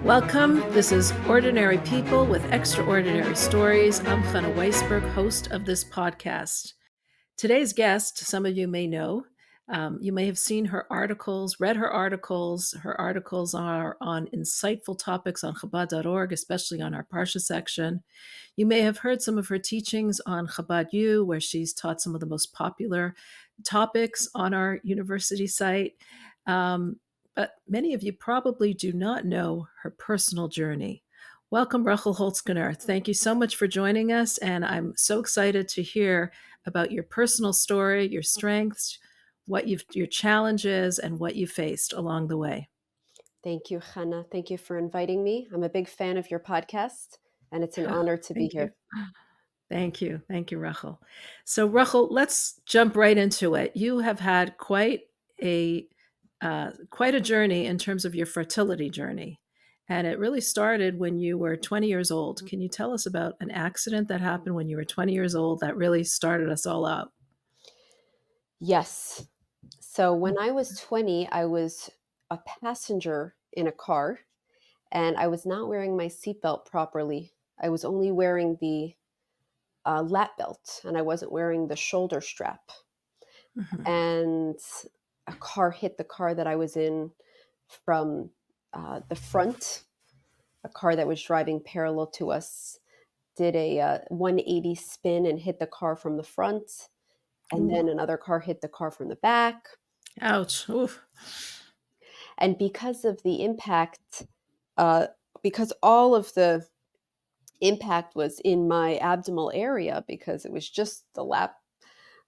Welcome. This is Ordinary People with Extraordinary Stories. I'm Chana Weisberg, host of this podcast. Today's guest, some of you may know, you may have seen her articles, read her articles. Her articles are on insightful topics on Chabad.org, especially on our Parsha section. You may have heard some of her teachings on Chabad.org, where she's taught some of the most popular topics on our university site. But many of you probably do not know her personal journey. Welcome, Rochel Holtzkener. Thank you so much for joining us, and I'm so excited to hear about your personal story, your strengths, your challenges, and what you faced along the way. Thank you, Chana. Thank you for inviting me. I'm a big fan of your podcast, and it's an honor to be here. Thank you. Thank you, Rochel. So, Rochel, let's jump right into it. You have had quite a journey in terms of your fertility journey. And it really started when you were 20 years old. Can you tell us about an accident that happened when you were 20 years old that really started us all out? Yes. So when I was 20, I was a passenger in a car, and I was not wearing my seatbelt properly. I was only wearing the lap belt, and I wasn't wearing the shoulder strap. Mhm. And a car hit the car that I was in from the front. A car that was driving parallel to us did a 180 spin and hit the car from the front. And Ooh. then another car hit the car from the back. Ouch. Oof. And because of the impact, uh, because all of the impact was in my abdominal area, because it was just the lap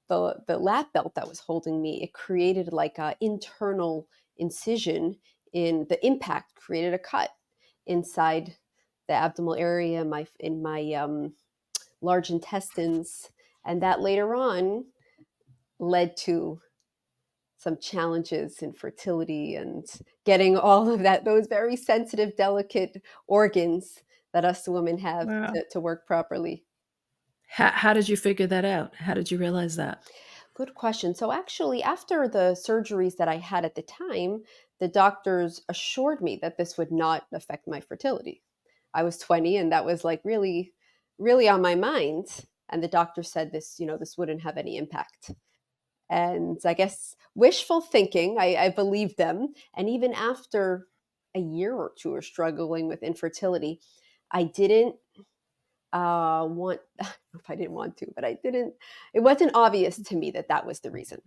belt that was holding me, it created like a internal incision. In the impact created a cut inside the abdominal area in my large intestines, and that later on led to some challenges in fertility and getting all of those very sensitive, delicate organs that us women have Wow. to work properly. How did you figure that out? How did you realize that? Good question. So actually, after the surgeries that I had at the time, the doctors assured me that this would not affect my fertility. I was 20, and that was like really, really on my mind. And the doctor said this wouldn't have any impact. And I guess wishful thinking, I believed them. And even after a year or two of struggling with infertility, I didn't want, I don't know if I didn't want to, but it wasn't obvious to me that that was the reason.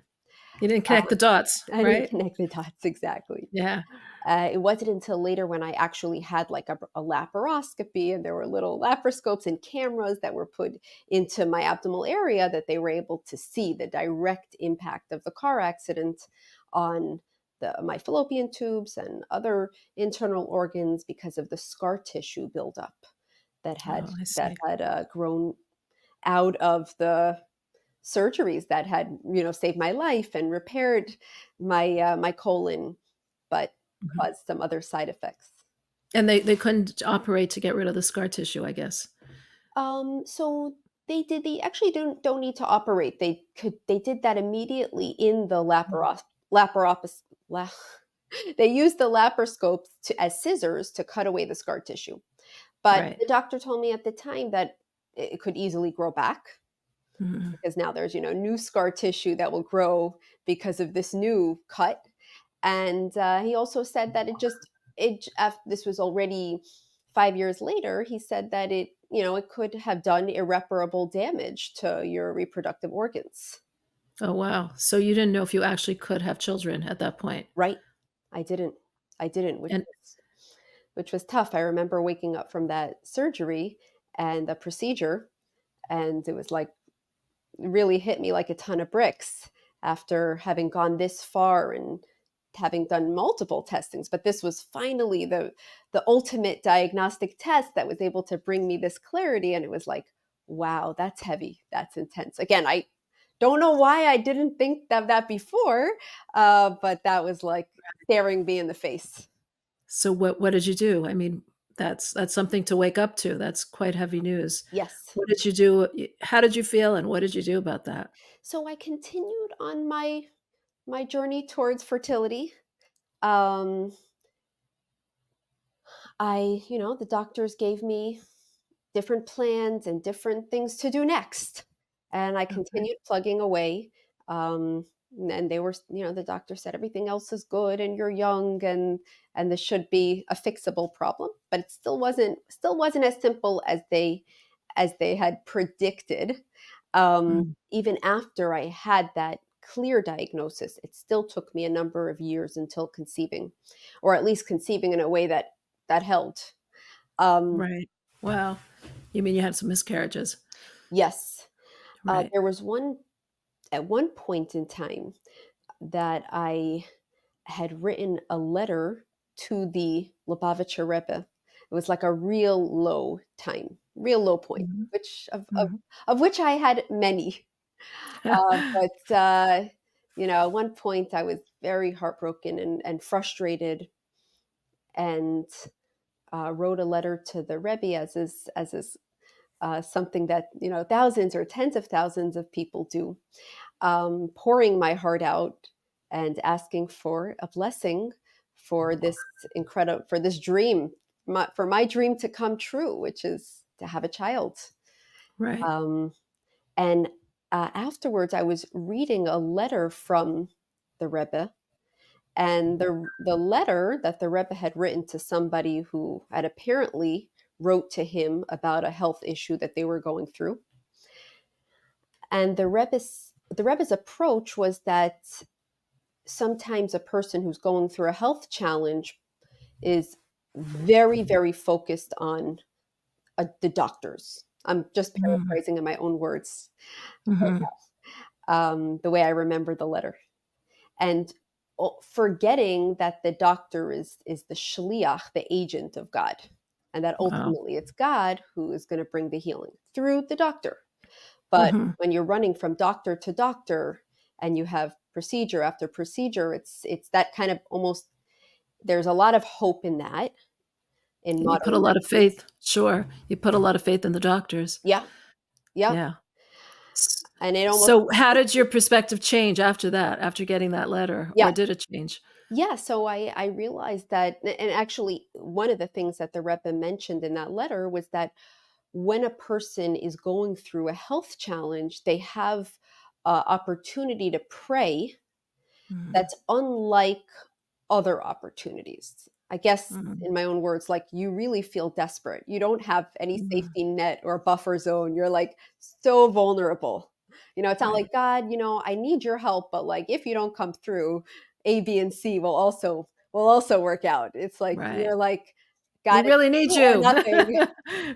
You didn't Uh, connect the dots, I didn't right? connect the dots exactly. Yeah. It wasn't until later when I actually had like a laparoscopy, and there were little laparoscopes and cameras that were put into my abdominal area that they were able to see the direct impact of the car accident on my fallopian tubes and other internal organs because of the scar tissue buildup that had Oh, I see. grown out of the surgeries that had saved my life and repaired my colon, but Mhm. caused some other side effects. And they couldn't operate to get rid of the scar tissue, I guess. So they actually don't need to operate. They did that immediately in the laparopos la, they used the laparoscopes as scissors to cut away the scar tissue. But Right. the doctor told me at the time that it could easily grow back, Mhm. because now there's new scar tissue that will grow because of this new cut. And he also said that this was already 5 years later. He said that it could have done irreparable damage to your reproductive organs. Oh, wow. So you didn't know if you actually could have children at that point. Right? I didn't. I didn't, And which was tough. I remember waking up from that surgery and the procedure, and it was like really hit me like a ton of bricks after having gone this far and having done multiple testings. But this was finally the ultimate diagnostic test that was able to bring me this clarity. And it was like, wow, that's heavy, that's intense. Again, I don't know why I didn't think of that before, but that was like staring me in the face. so what did you do? I mean, that's something to wake up to. That's quite heavy news. Yes. What did you do? How did you feel, and what did you do about that? So I continued on my journey towards fertility. um, the doctors gave me different plans and different things to do next. And I Okay. continued plugging away. Um, and they were, the doctor said everything else is good and you're young and this should be a fixable problem. But it still wasn't as simple as they had predicted. Mm. Even after I had that clear diagnosis, it still took me a number of years until conceiving, or at least conceiving in a way that held. Um, Right. Wow. You mean you had some miscarriages? yes, Right. there was one at one point in time that I had written a letter to the Lubavitcher Rebbe. It was like a real low time, real low point, Mhm. which Mhm. of which I had many. But at one point I was very heartbroken and frustrated, and wrote a letter to the Rebbe, as is something that thousands or tens of thousands of people do, pouring my heart out and asking for a blessing for this dream, for my dream to come true, which is to have a child. Right. Um, and afterwards, I was reading a letter from the Rebbe, and the letter that the Rebbe had written to somebody who had apparently wrote to him about a health issue that they were going through. And the Rebbe's approach was that sometimes a person who's going through a health challenge is very, very focused on the doctors. I'm just Mhm. paraphrasing in my own words, Mhm. the way I remember the letter, and forgetting that the doctor is the shliach, the agent of God, and that Wow. ultimately it's God who is going to bring the healing through the doctor. But Mhm. when you're running from doctor to doctor and you have procedure after procedure, it's that kind of almost, there's a lot of hope in that in And you put modern a lot of medicine. faith, sure. You put a lot of faith in the doctors. Yeah, yep, Yeah. S and it almost so how did your perspective change after that, after getting that letter, yeah, or did it change? yeah. So I realized that, and actually one of the things that the Rebbe mentioned in that letter was that when a person is going through a health challenge, they have opportunity to pray Mhm. that's unlike other opportunities. I guess, Mhm. in my own words, like, you really feel desperate. You don't have any Mhm. safety net or buffer zone. You're like so vulnerable. It's not Right. like, God, I need your help, but like if you don't come through, A, B, and C will also work out. It's like Right. you're like, We God, it's really need you or you. nothing.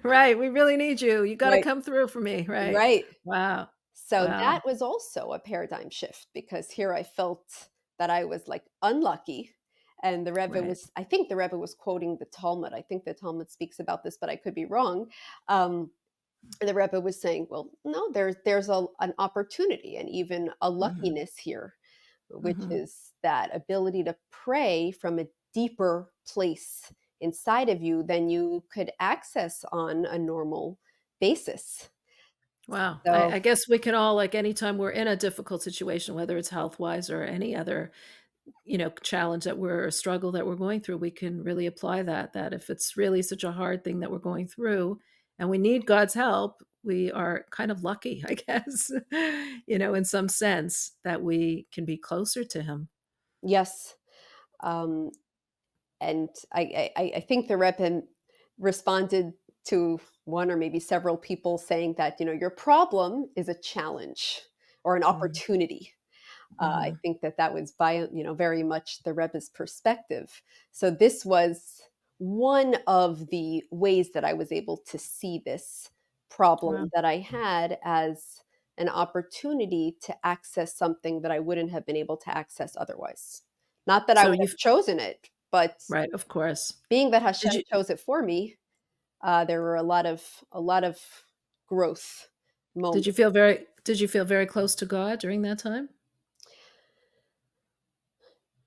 Right, we really need you. You gotta Right. come through for me, right. Right. Wow. So that Wow. was also a paradigm shift, because here I felt that I was like unlucky. And Right. I think the Rebbe was quoting the Talmud. I think the Talmud speaks about this, but I could be wrong. Um, and the Rebbe was saying, well, no, there's an opportunity and even a Mhm. luckiness here, which Mhm. is that ability to pray from a deeper place inside of you than you could access on a normal basis. Wow. I So, guess we can all, like, anytime we're in a difficult situation, whether it's health-wise or any other, challenge that we're or struggle that we're going through, we can really apply that if it's really such a hard thing that we're going through and we need God's help, we are kind of lucky, I guess, in some sense that we can be closer to him. yes. Um, and I think the Rebbe responded to one or maybe several people saying that, your problem is a challenge or an Mm, opportunity. I mhm. think that was very much the Rebbe's perspective. So this was one of the ways that I was able to see this Wow. problem that I had as an opportunity to access something that I wouldn't have been able to access otherwise. Not that I So would you've have chosen it, but right, of course. being that Hashem Did you chose it for me, there were a lot of growth did moments. you feel very close to God during that time?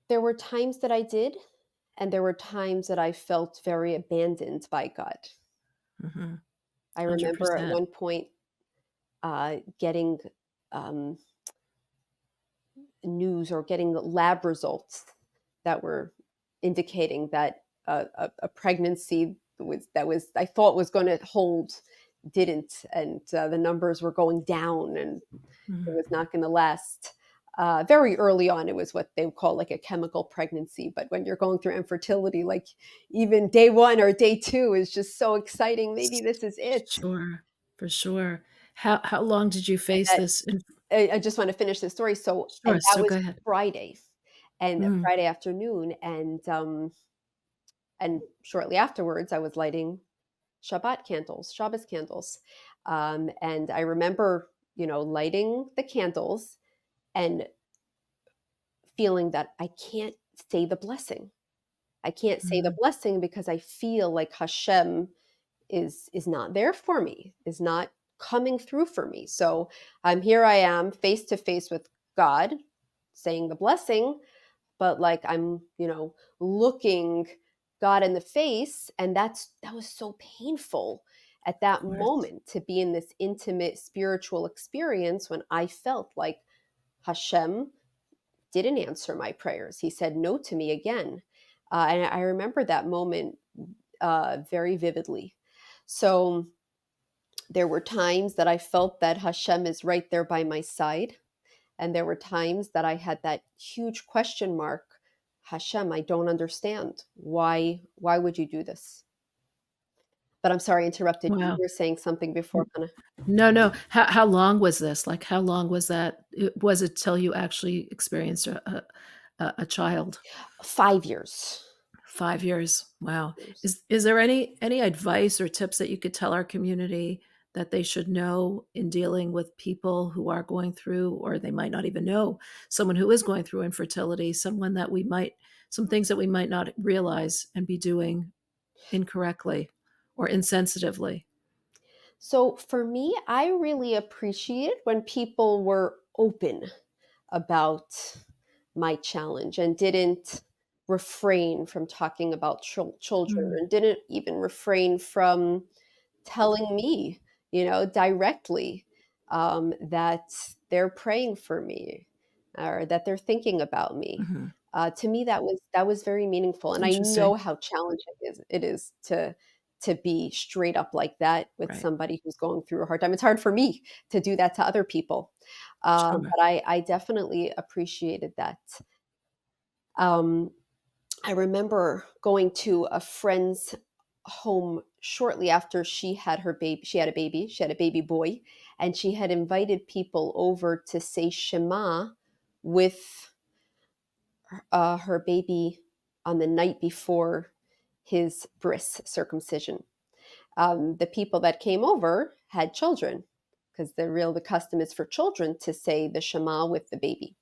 There were times that I did, and there were times that I felt very abandoned by God. Mhm. I remember at 100%. one point getting um, news or getting lab results that were indicating that a pregnancy that was I thought was going to hold, didn't, and the numbers were going down, and it Mhm. was not going to last. Very early on, it was what they would call like a chemical pregnancy. But when you're going through infertility, like even day one or day two is just so exciting. Maybe this is it. Sure, for sure. How long did you And face this in I just want to finish the story. So, and Sure, that so was go ahead. Friday, and Mm, Friday afternoon, and shortly afterwards, I was lighting Shabbat candles, Shabbos candles, and I remember, lighting the candles and feeling that I can't say the blessing. I can't say the mhm, blessing because I feel like Hashem is not there for me, is not coming through for me. So here I am face to face with God saying the blessing, but like I'm, looking God in the face, and that was so painful at of that course. moment to be in this intimate spiritual experience when I felt like Hashem didn't answer my prayers. He said no to me again. And I remember that moment very vividly. So there were times that I felt that Hashem is right there by my side. And there were times that I had that huge question mark. Hashem, I don't understand. Why would you do this? But I'm sorry, I interrupted you. Wow. You were saying something before, N Hannah. No, no. How long was this? Like, how long was that was it till you actually experienced a child? 5 years. 5 years. Wow. Years. Is there any advice or tips that you could tell our community that they should know in dealing with people who are going through, or they might not even know someone who is going through infertility, someone that we might some things that we might not realize and be doing incorrectly or insensitively? So for me, I really appreciated when people were open about my challenge and didn't refrain from talking about children, Mm, and didn't even refrain from telling me, directly, that they're praying for me or that they're thinking about me. mhm. To me, that was very meaningful, It's and I know interesting. how challenging it is to be straight up like that with Right. somebody who's going through a hard time. It's hard for me to do that to other people, Sure. but I definitely appreciated that. Um, I remember going to a friend's home shortly after she had her baby. She had a baby. She had a baby boy, and she had invited people over to say Shema with her baby on the night before his bris circumcision. The people that came over had children because the custom is for children to say the Shema with the baby.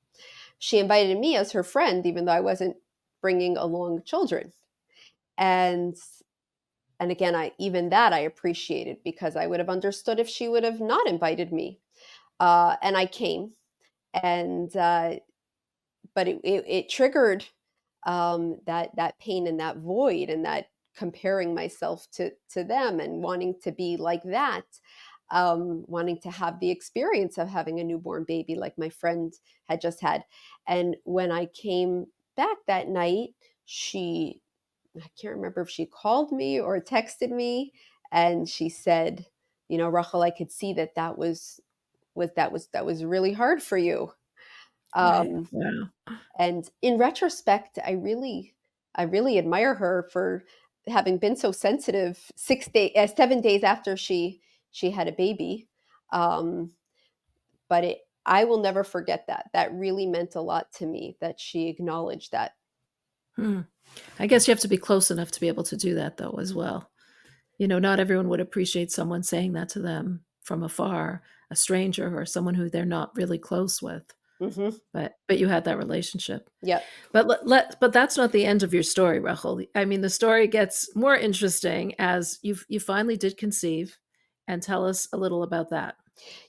She invited me as her friend, even though I wasn't bringing along children. And and again, I even that I appreciated because I would have understood if she would have not invited me. And I came, and but it triggered that pain and that void and that comparing myself to them and wanting to be like that, wanting to have the experience of having a newborn baby like my friend had just had. And when I came back that night, I can't remember if she called me or texted me, and she said, Rochel, I could see that was really hard for you. Right. Um, Wow. and in retrospect, I really admire her for having been so sensitive 7 days after she had a baby. Um, but I will never forget that. That really meant a lot to me that she acknowledged that. Hmm. I guess you have to be close enough to be able to do that though as well. Not everyone would appreciate someone saying that to them from afar, a stranger or someone who they're not really close with. Hmm. But you had that relationship. Yep. But that's not the end of your story, Rachel. I mean, the story gets more interesting as you finally did conceive, and tell us a little about that.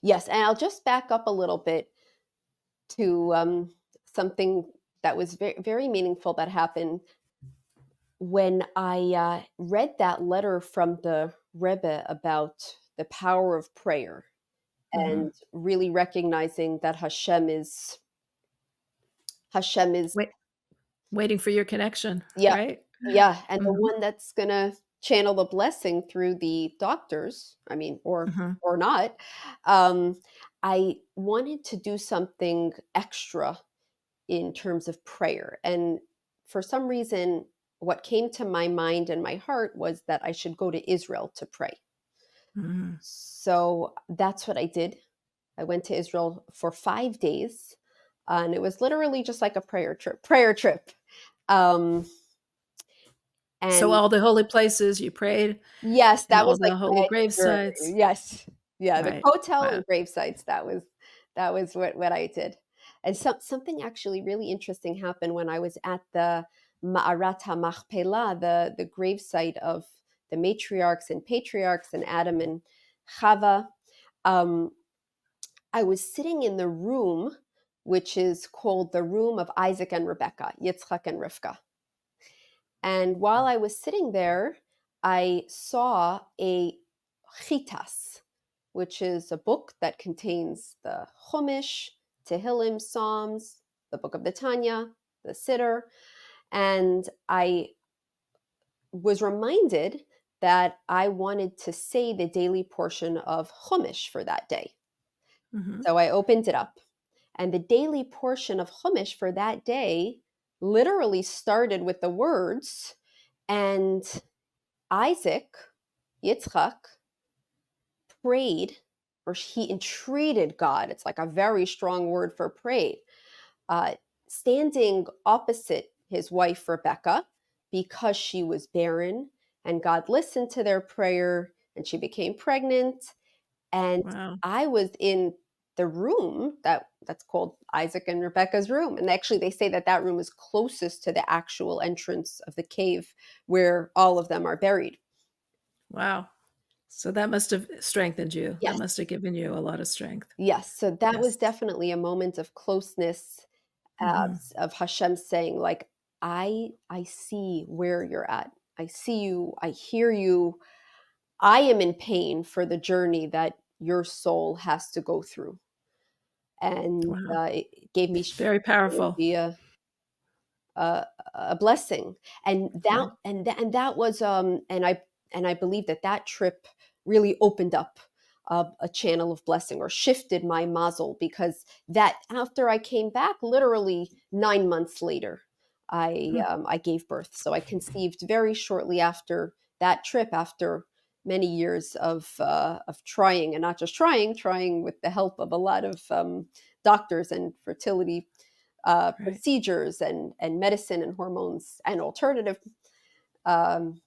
Yes, and I'll just back up a little bit to something that was very, very meaningful that happened when I read that letter from the Rebbe about the power of prayer Mhm. and really recognizing that Hashem is Wait, waiting for your connection, yep, right? Yeah, and the Mhm, one that's gonna channel the blessing through the doctors, I mean, mhm, or not, um, I wanted to do something extra in terms of prayer, and for some reason, what came to my mind and my heart was that I should go to Israel to pray. mhm. So, that's what I did. I went to Israel for 5 days, and it was literally just like a prayer trip, um, So and all the holy places you prayed yes, and that all was the like holy grave mandatory. sites? Yes. Yeah, the Right. hotel Wow. and grave sites, that was what I did. And something actually really interesting happened when I was at the Ma'arat HaMachpelah, the grave site of the matriarchs and patriarchs and Adam and Chava. Um, I was sitting in the room, which is called the room of Isaac and Rebekah, Yitzchak and Rivka. And while I was sitting there, I saw a chitas, which is a book that contains the Chumash, Tehillim, Psalms, the book of the Tanya, the Siddur, and I was reminded that I wanted to say the daily portion of Chumash for that day. Mhm, So I opened it up, and the daily portion of Chumash for that day literally started with the words, and Isaac, Yitzchak, prayed, or he entreated God. It's like a very strong word for prayed, uh, standing opposite his wife Rebecca because she was barren, and God listened to their prayer, and she became pregnant. And wow. I was in the room that's called Isaac and Rebecca's room, and actually they say that that room is closest to the actual entrance of the cave where all of them are buried. Wow. So that must have strengthened you. That Yes. must have given you a lot of strength. Yes, so that was Yes. definitely a moment of closeness, Mhm. of Hashem saying, like, I see where you're at. I see you, I hear you. I am in pain for the journey that your soul has to go through. And, Wow. it gave me strength Very that it would powerful. be a blessing. And Right. that was, and I believe that that trip really opened up a channel of blessing, or shifted my mazel, because that after I came back, literally 9 months later, Hmm. I gave birth. So I conceived very shortly after that trip, after many years of trying, and not just trying with the help of a lot of doctors and fertility Right. procedures, and medicine and hormones and alternative. Um,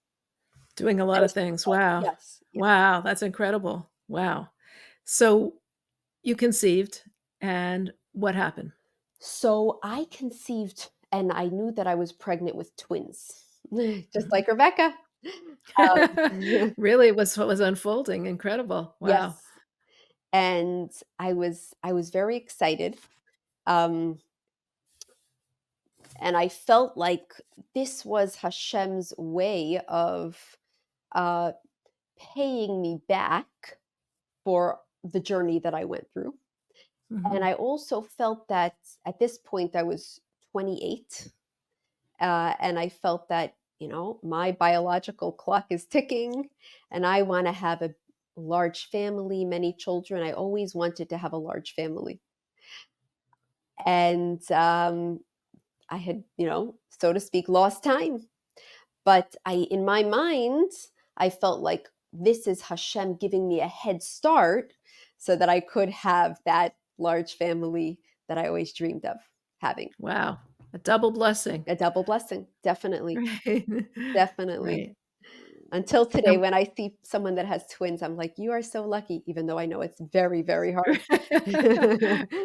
Doing a I lot of was things. Wow. yes, yes. Wow, that's incredible. Wow. So you conceived, and what happened? So I conceived, and I knew that I was pregnant with twins, just Mhm. like Rebecca. Really was what was unfolding. Incredible. Wow. Yes, and I was very excited, um, and I felt like this was Hashem's way of uh, paying me back for the journey that I went through. And Mhm. I also felt that at this point I was 28, and I felt that, my biological clock is ticking, and I want to have a large family, many children. I always wanted to have a large family. And I had, so to speak, lost time. But in my mind, I felt like this is Hashem giving me a head start so that I could have that large family that I always dreamed of having. Wow. A double blessing. A double blessing, definitely, Right. definitely. Right. Until today, And when I see someone that has twins, I'm like, "You are so lucky," even though I know it's very, very hard.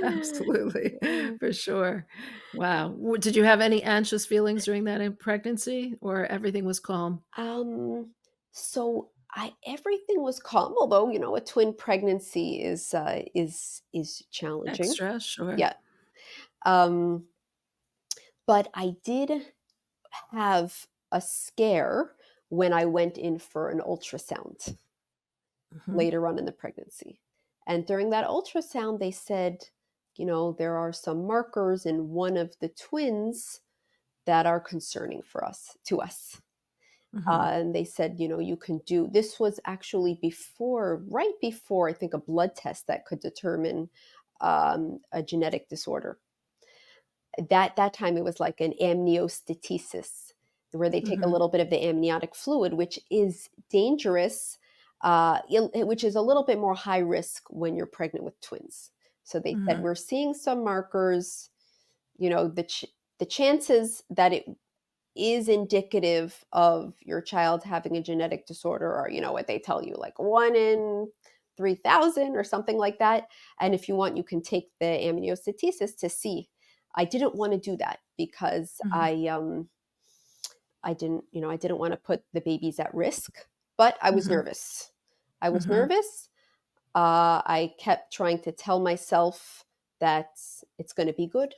absolutely, for sure. Wow. Did you have any anxious feelings during that pregnancy, or everything was calm? Um, so I everything was calm, although, a twin pregnancy is challenging. Extra, sure. Yeah. Um, but I did have a scare when I went in for an ultrasound Mhm. later on in the pregnancy. And during that ultrasound, they said, there are some markers in one of the twins that are concerning to us. Mhm. And they said, you can do this. Was actually right before, I think, a blood test that could determine a genetic disorder. That time it was like an amniocentesis, where they take a Mhm. little bit of the amniotic fluid, which is dangerous, which is a little bit more high risk when you're pregnant with twins. So they said, Mhm. we're seeing some markers, you know, the chances that it is indicative of your child having a genetic disorder are, what they tell you, like 1 in 3,000 or something like that. And if you want, you can take the amniocentesis to see. I didn't want to do that because Mhm. I didn't want to put the babies at risk, but I was Mhm. nervous. I was Mhm. nervous. I kept trying to tell myself that it's going to be good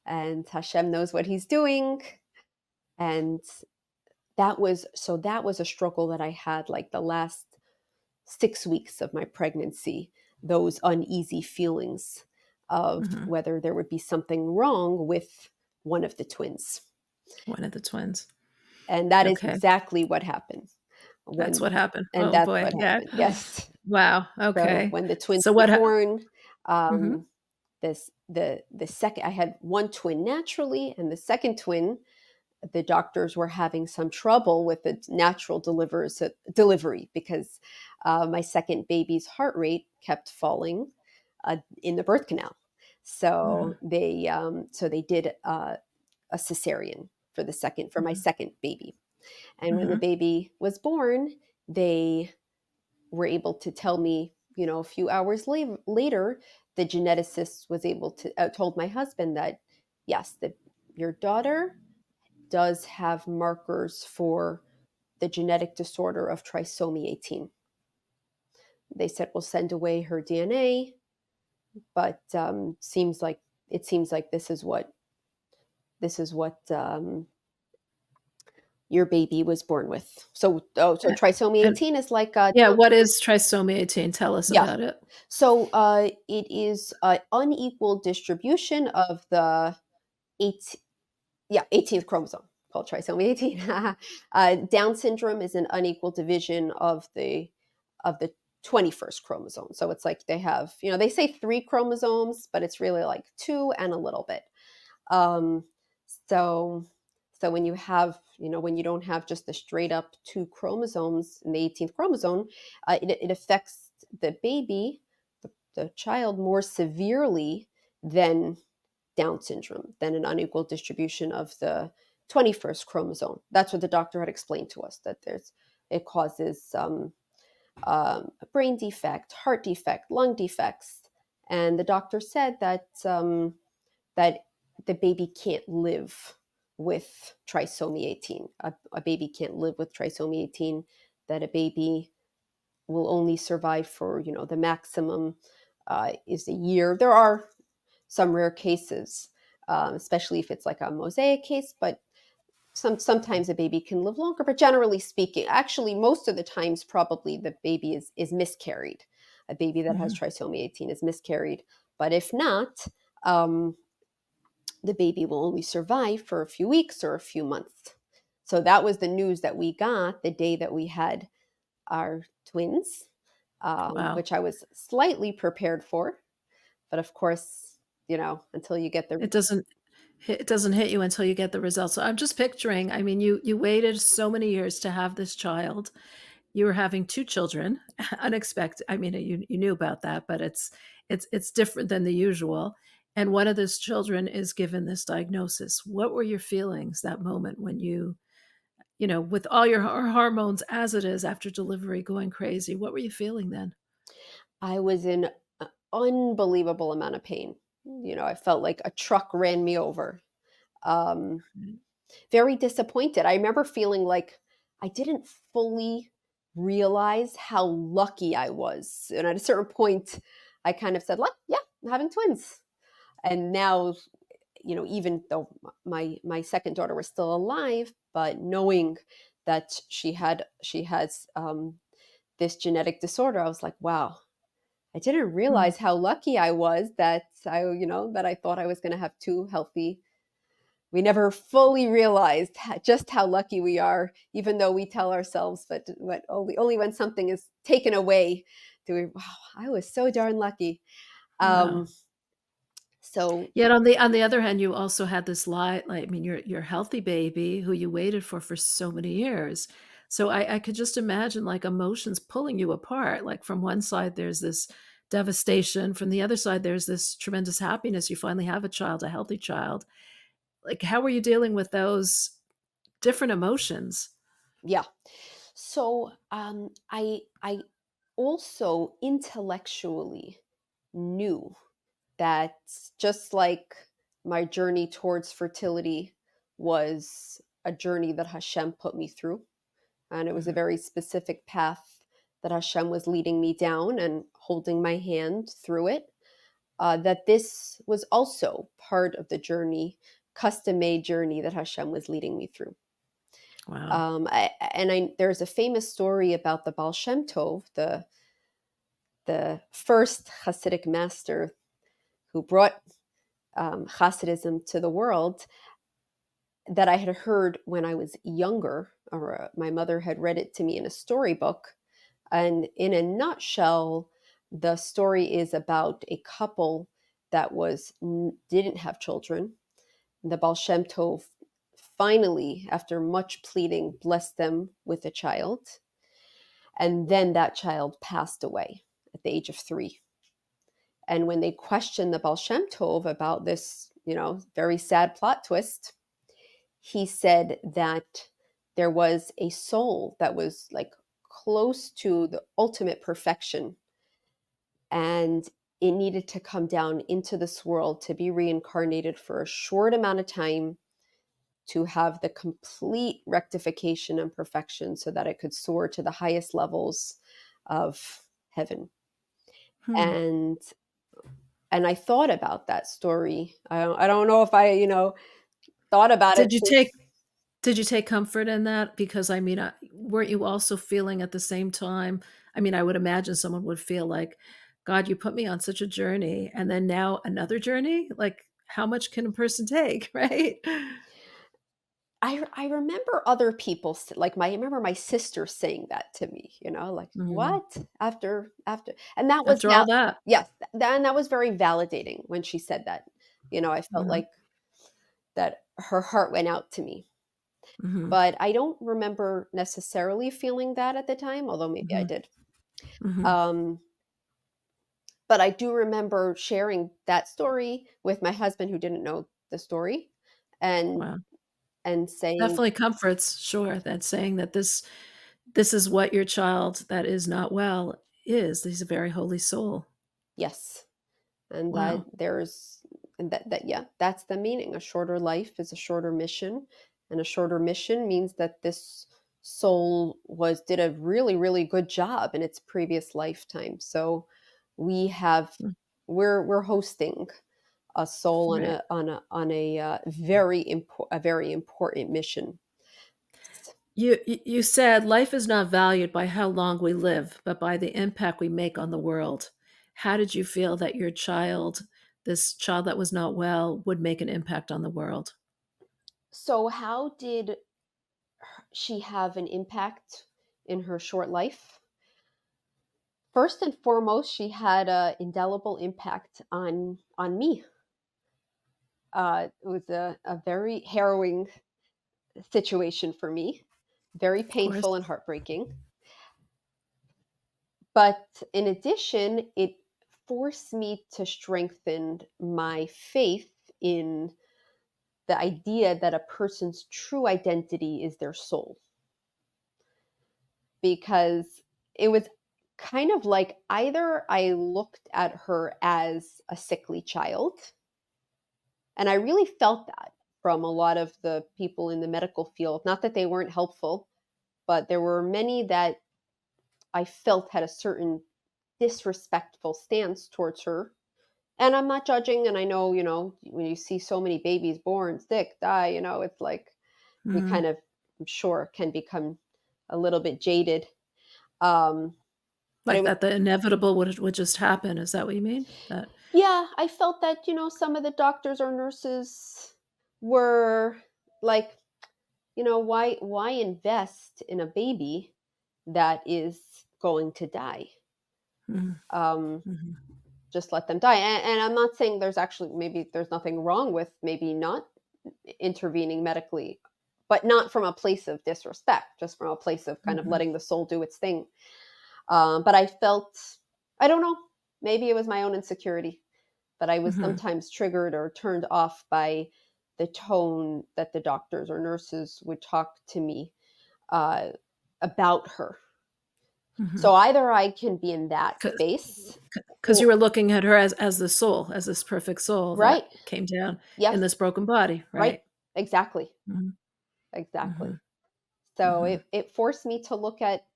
and Hashem knows what he's doing. And that was a struggle that I had, like the last 6 weeks of my pregnancy, those uneasy feelings of Mhm. whether there would be something wrong with one of the twins. One of the twins. And that is Okay. exactly what happened That's when what happened. and Oh that's boy. what Yeah. happened. Yes. Wow. So Okay. when the twins So were what born, Mhm. um, the second, I had one twin naturally, and the second twin, the doctors were having some trouble with the natural delivery because my second baby's heart rate kept falling in the birth canal. So Mhm. they did a cesarean for my Mhm. second baby. And when the Mhm. baby was born, they were able to tell me, a few hours later, the geneticist was able to told my husband that yes, your daughter does have markers for the genetic disorder of trisomy 18. They said we'll send away her DNA, but it seems like this is what your baby was born with. So trisomy And 18 is like yeah, what is trisomy 18? Tell us yeah. about it. So it is an unequal distribution of the eight, yeah, 18th chromosome, called trisomy 18. Down syndrome is an unequal division of the 21st chromosome. So it's like they have, they say 3 chromosomes, but it's really like 2 and a little bit. Um, so so when you don't have just the straight up 2 chromosomes in the 18th chromosome, it affects the baby, the child, more severely than Down syndrome, than an unequal distribution of the 21st chromosome. That's what the doctor had explained to us, that it causes a brain defect, heart defect, lung defects. And the doctor said that the baby can't live with trisomy 18. A baby can't live with trisomy 18, that a baby will only survive for, the maximum is a year. There are some rare cases, especially if it's like a mosaic case, but sometimes a baby can live longer. But generally speaking, actually, most of the times, probably the baby is miscarried. A baby that has Mhm. trisomy 18 is miscarried. But if not, um, the baby will only survive for a few weeks or a few months. So that was the news that we got the day that we had our twins, Wow. which I was slightly prepared for. But of course, until you get the It doesn't hit you until you get the results. So I'm just picturing, I mean, you waited so many years to have this child. You were having 2 children, unexpected. I mean, you knew about that, but it's different than the usual. And one of those children is given this diagnosis. What were your feelings that moment when with all your hormones as it is after delivery going crazy? What were you feeling then? I was in an unbelievable amount of pain. I felt like a truck ran me over. Um, Right. Very disappointed. I remember feeling like I didn't fully realize how lucky I was. And at a certain point, I kind of said, like, yeah, I'm having twins. And now, even though my second daughter was still alive, but knowing that she has this genetic disorder, I was like, wow, I didn't Mm, realize how lucky I was that I thought I was going to have two healthy we never fully realized just how lucky we are, even though we tell ourselves, but only when something is taken away do we, wow, I was so darn lucky. Wow. Um, so Yet on the other hand, you also had this lie like, I mean, you're a healthy baby who you waited for so many years. So I could just imagine, like, emotions pulling you apart. Like, from one side, there's this devastation, from the other side, there's this tremendous happiness. You finally have a child, a healthy child. Like, how were you dealing with those different emotions? yeah. So I also intellectually knew that, just like my journey towards fertility was a journey that Hashem put me through, and it was a Mhm. very specific path that Hashem was leading me down and holding my hand through it. That this was also part of the journey, custom made journey that Hashem was leading me through. Wow. There's a famous story about the Baal Shem Tov, the first Hasidic master who brought Hasidism to the world, that I had heard when I was younger, or my mother had read it to me in a storybook. And in a nutshell, the story is about a couple that didn't have children. The Baal Shem Tov finally, after much pleading, blessed them with a child. And then that child passed away at the age of 3. And when they questioned the Baal Shem Tov about this, very sad plot twist, he said that there was a soul that was like close to the ultimate perfection, and it needed to come down into this world to be reincarnated for a short amount of time to have the complete rectification and perfection so that it could soar to the highest levels of heaven. Hmm. And and I thought about that story. I don't know if I, thought about it Did you since. take Did you take comfort in that? Because, I mean, weren't you also feeling at the same time, I mean, I would imagine someone would feel like, "God, you put me on such a journey, and then now another journey? Like, how much can a person take?" Right? I remember other people I remember my sister saying that to me, like, Mhm. "What? After," and that was After all that. yes, and that was very validating when she said that. I felt Mhm. like that her heart went out to me. Mhm. But I don't remember necessarily feeling that at the time, although maybe I Mhm. did. Mhm. Um, but I do remember sharing that story with my husband, who didn't know the story, and Wow. saying, Definitely comforts, sure, that saying that this is what your child that is not well is. He's a very holy soul. yes. And that Wow. there's and that yeah, that's the meaning. A shorter life is a shorter mission, and a shorter mission means that this soul was did a really, really good job in its previous lifetime. So we have Mm, we're hosting a soul on right. a very important mission. You said life is not valued by how long we live, but by the impact we make on the world. How did you feel that your child, this child that was not well, would make an impact on the world? So how did she have an impact in her short life? First and foremost, she had a indelible impact on me. It was a very harrowing situation for me, very Of course. painful and heartbreaking. But in addition, it forced me to strengthen my faith in the idea that a person's true identity is their soul. Because it was kind of like, either I looked at her as a sickly child, and I really felt that from a lot of the people in the medical field. Not that they weren't helpful, but there were many that I felt had a certain disrespectful stance towards her. And I'm not judging. And I know, when you see so many babies born sick, die, it's like we kind Mhm. of, I'm sure, can become a little bit jaded. Um, but it Like was, that the inevitable would just happen, is that what you mean? That yeah, I felt that, some of the doctors or nurses, were like, why invest in a baby that is going to die? Mhm. Um, Mhm. just let them die. And I'm not saying maybe there's nothing wrong with maybe not intervening medically, but not from a place of disrespect, just from a place of kind of Mhm. letting the soul do its thing. But I felt, I don't know, maybe it was my own insecurity, but I was Mhm. sometimes triggered or turned off by the tone that the doctors or nurses would talk to me uh, about her. Mhm. So either I can be in that space, Because you or were looking at her as the soul, as this perfect soul right, that came down in yes, this broken body, right, right? exactly, Mhm. exactly. Mhm. So Mhm. it forced me to look at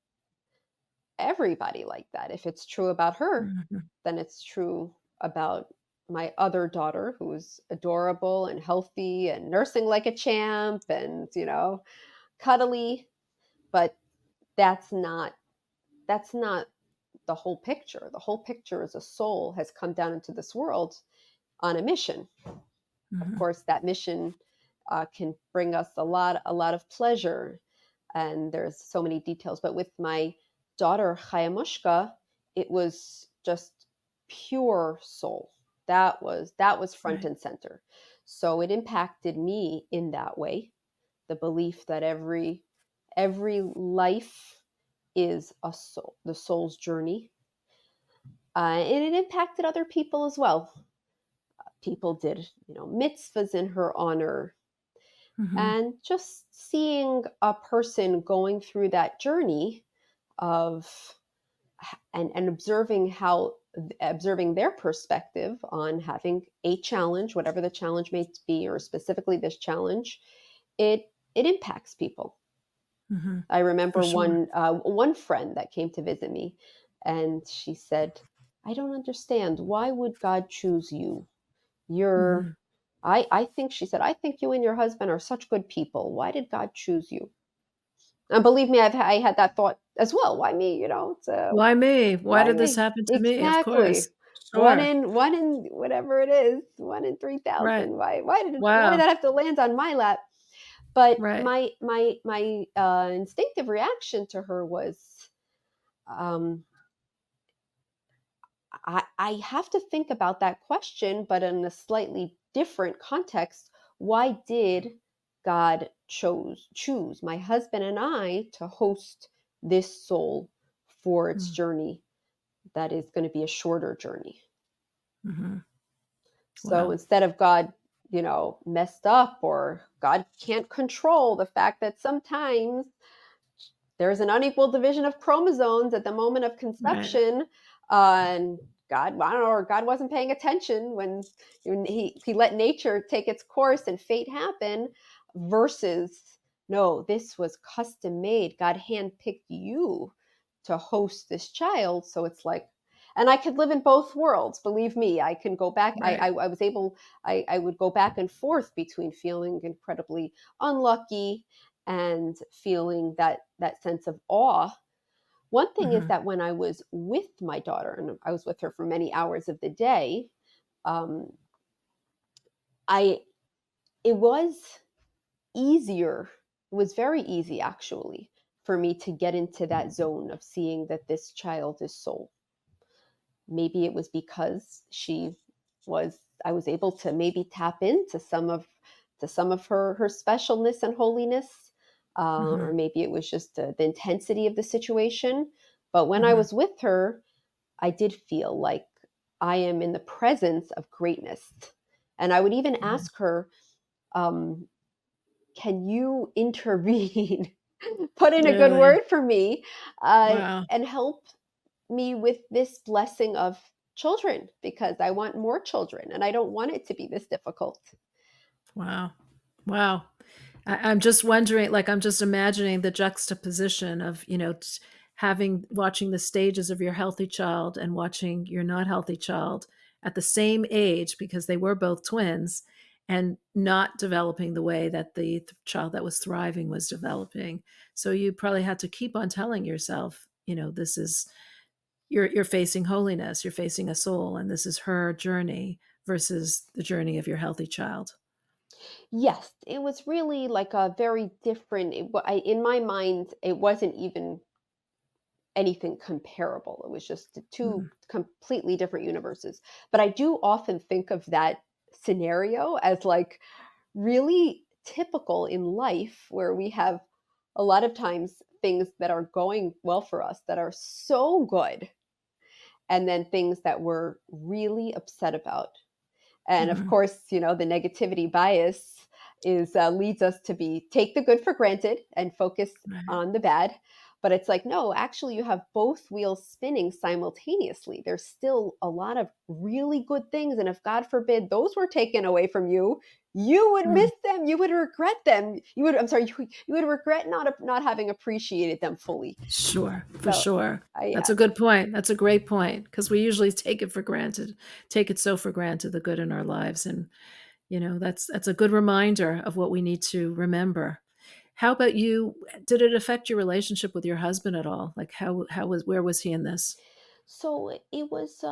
everybody like that. If it's true about her, Mhm. then it's true about my other daughter, who's adorable and healthy and nursing like a champ and, cuddly. But that's not that's not the whole picture. The whole picture is a soul has come down into this world on a mission. Of Mhm. course, that mission can bring us a lot of pleasure, and there's so many details. But with my daughter Chayamushka, it was just pure soul. That was front Right. and center. So it impacted me in that way. The belief that every life is the soul's journey, and it impacted other people as well. People did, mitzvahs in her honor, Mhm. and just seeing a person going through that journey of and observing their perspective on having a challenge, whatever the challenge may be, or specifically this challenge, it impacts people. Mhm. I For remember sure. one friend that came to visit me, and she said, "I don't understand. Why would God choose you? You're Mhm. I think," she said, "I think you and your husband are such good people. Why did God choose you?" And believe me, I had that thought as well. Why me? Why me? Why Why did this me? happen to me? Of Exactly. course. Sure. One in whatever it is, 1 in 3,000. Right. Why did Wow. that have to land on my lap? But Right. my instinctive reaction to her was, um, I have to think about that question, but in a slightly different context. Why did God choose my husband and I to host this soul for its Mm. journey that is going to be a shorter journey? Mhm. So Wow. instead of God, messed up, or God can't control the fact that sometimes there's an unequal division of chromosomes at the moment of Right. conception, and God, I don't know, or God wasn't paying attention when he let nature take its course and fate happen, versus, no, this was custom made. God handpicked you to host this child. So it's like, and I could live in both worlds. Believe me, I can go back. Right. I was able. I would go back and forth between feeling incredibly unlucky and feeling that sense of awe. One thing is Mhm. that when I was with my daughter, and I was with her for many hours of the day, um, I it was easier. It was very easy, actually, for me to get into that zone of seeing that this child is soul. Maybe it was because I was able to maybe tap into some of her specialness and holiness, or Mhm. maybe it was just the intensity of the situation. But when I Mhm. was with her, I did feel like I am in the presence of greatness. And I would even Mhm. ask her, um, "Can you intervene, put in a good Really? word for me, Wow. and help me with this blessing of children, because I want more children and I don't want it to be this difficult." Wow. Wow. I'm just wondering, like, I'm just imagining the juxtaposition of, having watching the stages of your healthy child and watching your not healthy child at the same age because they were both twins and not developing the way that the child that was thriving was developing. So you probably had to keep on telling yourself, this is you're facing holiness, you're facing a soul, and this is her journey versus the journey of your healthy child. Yes, it was really like a very different. In my mind, it wasn't even anything comparable. It was just two Mhm, completely different universes. But I do often think of that scenario as like really typical in life, where we have a lot of times things that are going well for us that are so good, and then things that we're really upset about. And of mhm, course, the negativity bias is leads us to be take the good for granted and focus right, on the bad. But it's like, no, actually, you have both wheels spinning simultaneously. There's still a lot of really good things, and if God forbid those were taken away from you, you would mm, miss them. You would regret them. You would. I'm sorry. You would regret not having appreciated them fully. sure, for So, sure. yeah. That's a good point, that's a great point, because we usually take it for granted, take it so for granted, the good in our lives, and, that's a good reminder of what we need to remember. How about you? Did it affect your relationship with your husband at all? Like, how was where was he in this? So it was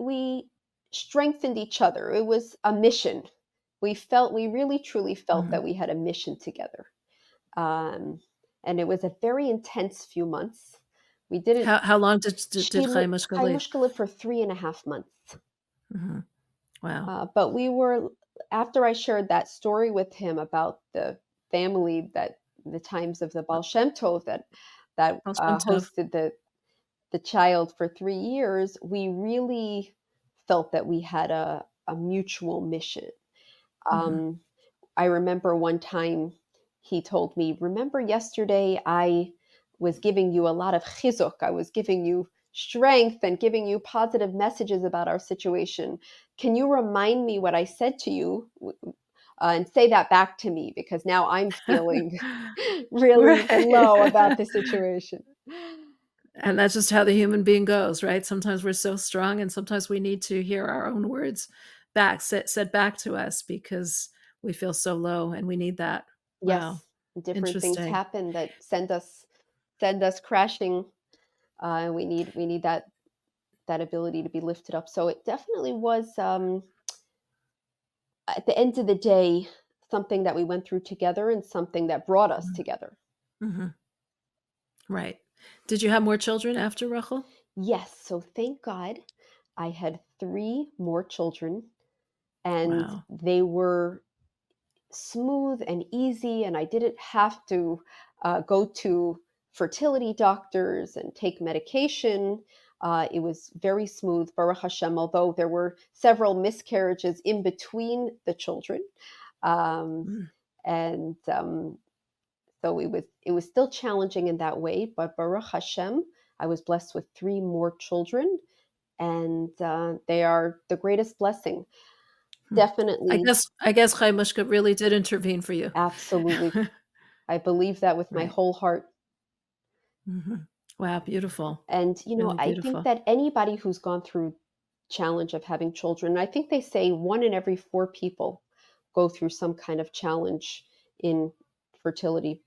we strengthened each other. It was a mission. We really truly felt Mhm. that we had a mission together. Um, and it was a very intense few months. We didn't. How long did Chaimushka leave? Kaimushka lived for 3.5 months. Mhm. Wow. But we were after I shared that story with him about the family, that the times of the Baal Shem Tov that Al Shem Tov. hosted the child for 3 years, we really felt that we had a mutual mission. Mhm. Um, I remember one time he told me, "Remember yesterday I was giving you a lot of chizuk. I was giving you strength and giving you positive messages about our situation. Can you remind me what I said to you and say that back to me, because now I'm feeling really low about Right. the situation." And that's just how the human being goes, right? Sometimes we're so strong, and sometimes we need to hear our own words back said back to us because we feel so low, and we need that. Wow. Yes, different things Interesting. happen that send us crashing. We need that ability to be lifted up. So it definitely was, at the end of the day, something that we went through together and something that brought us Mhm. together. Mhm. Right. Did you have more children after Rochel? Yes, so thank God I had 3 more children, and Wow. they were smooth and easy, and I didn't have to go to fertility doctors and take medication. It was very smooth, Baruch Hashem, although there were several miscarriages in between the children. Um, Mm. and So it was still challenging in that way, but Baruch Hashem, I was blessed with 3 more children, and they are the greatest blessing. Hmm. Definitely, I guess Chaimushka really did intervene for you. absolutely. I believe that with my Right. whole heart. Mhm. Wow, beautiful. And, Really I think beautiful. that anybody who's gone through challenge of having children, I think they say 1 in every 4 people go through some kind of challenge in fertility.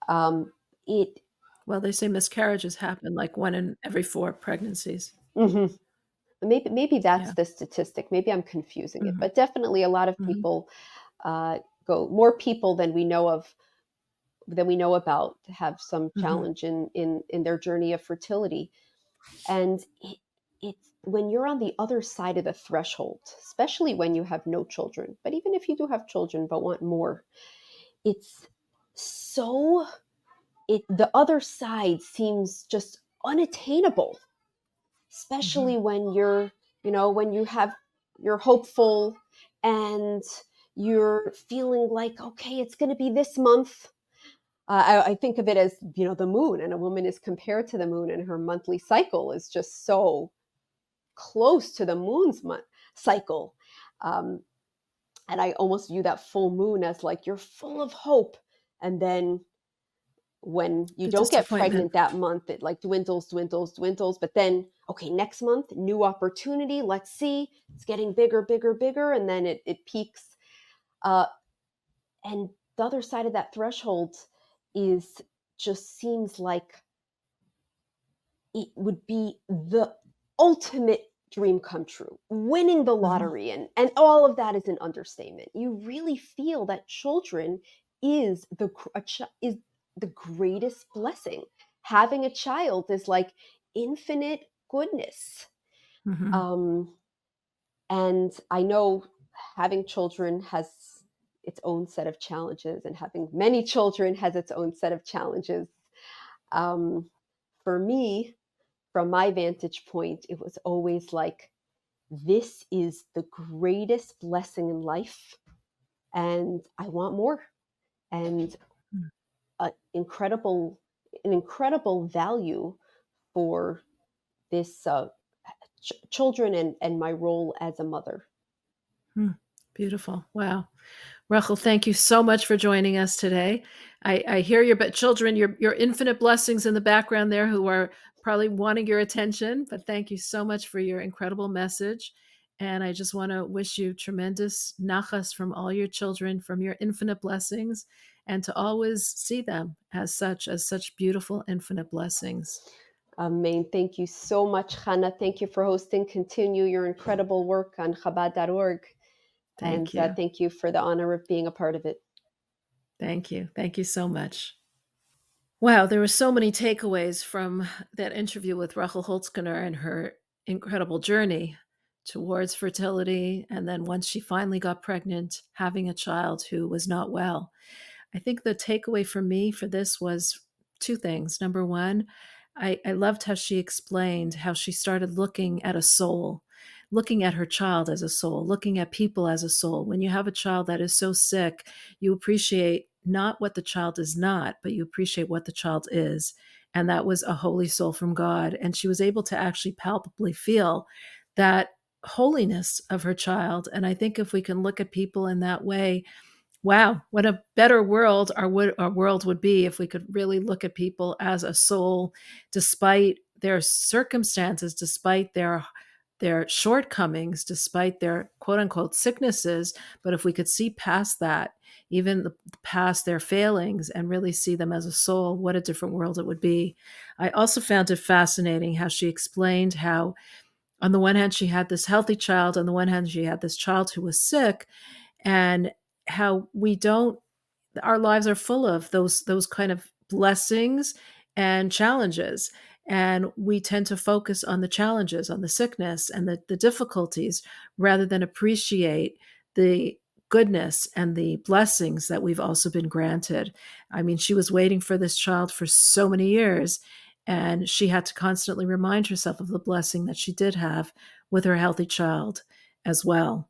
Um, it Well, they say miscarriages happen like 1 in every 4 pregnancies. mhm. Maybe that's Yeah. the statistic. Maybe I'm confusing it, Mhm. but definitely a lot of Mhm. people go more people than we know about have some Mhm. challenge in their journey of fertility. And it's when you're on the other side of the threshold, especially when you have no children, but even if you do have children but want more, it's so the other side seems just unattainable, especially Mhm. when you're hopeful, and you're feeling like, okay, it's going to be this month. I think of it as, the moon, and a woman is compared to the moon, and her monthly cycle is just so close to the moon's cycle. Um, and I almost view that full moon as like you're full of hope. And then when you The don't get disappointment. pregnant that month, it like dwindles, dwindles, dwindles. But then, okay, next month, new opportunity. Let's see. It's getting bigger, bigger, bigger. And then it peaks. Uh, and the other side of that threshold is just seems like it would be the ultimate dream come true. Winning the Mhm. lottery and all of that is an understatement. You really feel that children is is the greatest blessing. Having a child is like infinite goodness. Mhm. Um, and I know having children has its own set of challenges, and having many children has its own set of challenges. Um, for me, from my vantage point, it was always like, this is the greatest blessing in life, and I want more. And Mm. an incredible, an incredible value for this children and my role as a mother. Mm. Beautiful. Wow. Rochel, thank you so much for joining us today. I hear your children, your infinite blessings in the background there who are probably wanting your attention, but thank you so much for your incredible message. And I just want to wish you tremendous nachas from all your children, from your infinite blessings, and to always see them as such beautiful infinite blessings. Amen. Thank you so much, Hannah. Thank you for hosting. Continue your incredible work on Chabad.org. And Thank you. thank you for the honor of being a part of it. Thank you. Thank you so much. Wow, there were so many takeaways from that interview with Rachel Holzkiner and her incredible journey towards fertility. And then once she finally got pregnant, having a child who was not well. I think the takeaway for me for this was two things. Number one, I loved how she explained how she started looking at a soul, looking at her child as a soul, looking at people as a soul. When you have a child that is so sick, you appreciate not what the child is not, but you appreciate what the child is. And that was a holy soul from God. And she was able to actually palpably feel that holiness of her child. And I think if we can look at people in that way, wow, what a better world our world would be if we could really look at people as a soul, despite their circumstances, despite their shortcomings, despite their quote unquote sicknesses. But if we could see past that, even past their failings, and really see them as a soul, what a different world it would be. I also found it fascinating how she explained how, on the one hand, she had this healthy child, on the one hand, she had this child who was sick, and how we don't our lives are full of those kind of blessings and challenges, and we tend to focus on the challenges, on the sickness and the difficulties, rather than appreciate the goodness and the blessings that we've also been granted. I mean, she was waiting for this child for so many years, and she had to constantly remind herself of the blessing that she did have with her healthy child as well.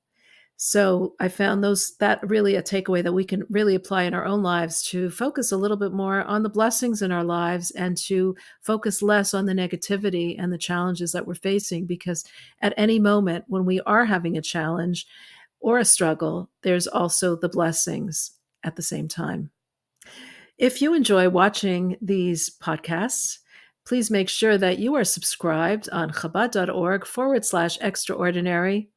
So I found that really a takeaway that we can really apply in our own lives, to focus a little bit more on the blessings in our lives and to focus less on the negativity and the challenges that we're facing. Because at any moment when we are having a challenge or a struggle, there's also the blessings at the same time. If you enjoy watching these podcasts, please make sure that you are subscribed on Chabad.org/extraordinary.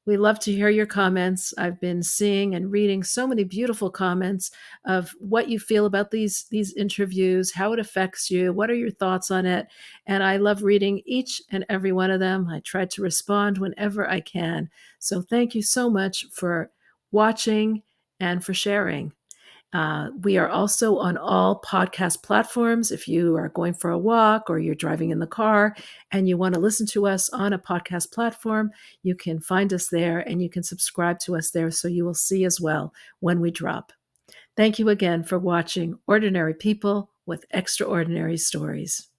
We love to hear your comments. I've been seeing and reading so many beautiful comments of what you feel about these interviews, how it affects you, what are your thoughts on it? And I love reading each and every one of them. I try to respond whenever I can. So thank you so much for watching and for sharing. We are also on all podcast platforms. If you are going for a walk or you're driving in the car and you want to listen to us on a podcast platform, you can find us there and you can subscribe to us there, so you will see as well when we drop. Thank you again for watching Ordinary People with Extraordinary Stories.